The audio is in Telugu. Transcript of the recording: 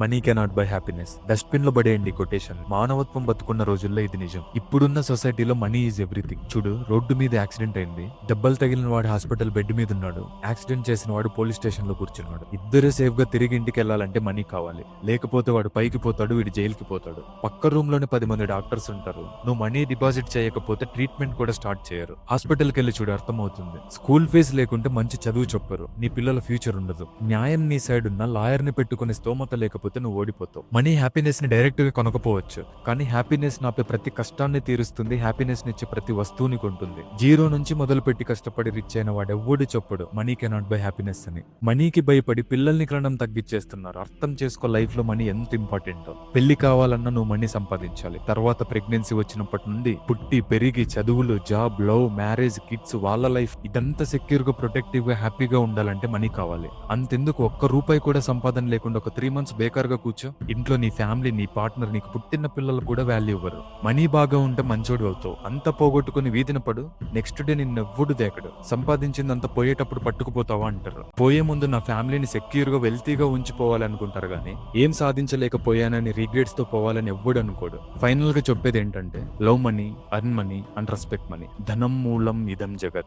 Money cannot buy happiness. Dustbin లో పడేయండి కొటేషన్. మానవత్వం బతుకున్న రోజుల్లో ఇది నిజం. ఇప్పుడున్న సొసైటీలో మనీ ఈజ్ ఎవ్రీథింగ్. చూడు, రోడ్డు మీద యాక్సిడెంట్ అయింది, దెబ్బలు తగిలిన వాడు హాస్పిటల్ బెడ్ మీద ఉన్నాడు, యాక్సిడెంట్ చేసిన వాడు పోలీస్ స్టేషన్ లో కూర్చున్నాడు. ఇద్దరు సేఫ్ గా తిరిగి ఇంటికి వెళ్ళాలంటే మనీ కావాలి. లేకపోతే వాడు పైకి పోతాడు, వీడు జైలుకి పోతాడు. పక్క రూమ్ లోనే 10 మంది డాక్టర్స్ ఉంటారు. నువ్వు మనీ డిపాజిట్ చేయకపోతే ట్రీట్మెంట్ కూడా స్టార్ట్ చేయరు. హాస్పిటల్కి వెళ్ళి చూడు, అర్థమవుతుంది. స్కూల్ ఫీజు లేకుంటే మంచి చదువు చెప్పరు. నీ పిల్లల ఫ్యూచర్ ఉండదు. న్యాయం నీ సైడ్ ఉన్న లాయర్ ని పెట్టుకునే స్తోమత లేకపోతే నువ్వు ఓడిపోతావు. మనీ హ్యాపీనెస్ ని డైరెక్ట్ గా కొనకపోవచ్చు, కానీ హ్యాపీనెస్ నాపే ప్రతి కష్టాన్ని తీరుస్తుంది. హ్యాపీనెస్ నిచ్చే ప్రతి వస్తువుని కొంటుంది. జీరో నుంచి మొదలు పెట్టి కష్టపడి రిచ్ అయిన వాడు ఎవ్వడు చెప్పడు మనీ కెనాట్ బై హ్యాపీనెస్ అని. మనీకి భయపడి పిల్లల్ని కనడం తగ్గించేస్తున్నారు. అర్థం చేసుకో, లైఫ్ లో మనీ ఎంత ఇంపార్టెంటో. పెళ్లి కావాలన్నా నువ్వు మనీ సంపాదించాలి. తర్వాత ప్రెగ్నెన్సీ వచ్చినప్పటి నుండి పుట్టి పెరిగి చదువులు, జాబ్, లవ్, మ్యారేజ్, కిడ్స్, వాళ్ళ లైఫ్ ఇదంతా సెక్యూర్ గా, ప్రొటెక్టివ్ గా, హ్యాపీగా ఉండాలంటే మనీ కావాలి. అంతెందుకు, ఒక్క రూపాయి కూడా సంపాదన లేకుండా ఒక 3 months బేకార్గా కూర్చో, ఇంట్లో నీ ఫ్యామిలీ, నీ పార్ట్నర్, నీకు పుట్టిన పిల్లలు కూడా వాల్యూ ఇవ్వరు. మనీ బాగా ఉంటే మంచోడు అవుతావు. అంత పోగొట్టుకుని వీధిన పడు, నెక్స్ట్ డే నిన్నెవ్వడు దేకడు. సంపాదించిందంతా పోయేటప్పుడు పట్టుకుపోతావా అంటారు. పోయే ముందు నా ఫ్యామిలీని సెక్యూర్ గా, వెల్తీగా ఉంచిపోవాలనుకుంటారు, కానీ ఏం సాధించలేకపోయానని రిగ్రెట్స్ తో పోవాలని ఎవ్వడు అనుకోడు. ఫైనల్ గా చెప్పేది ఏంటంటే, love money, earn money and respect money. ధనం మూలం ఇదం జగత్.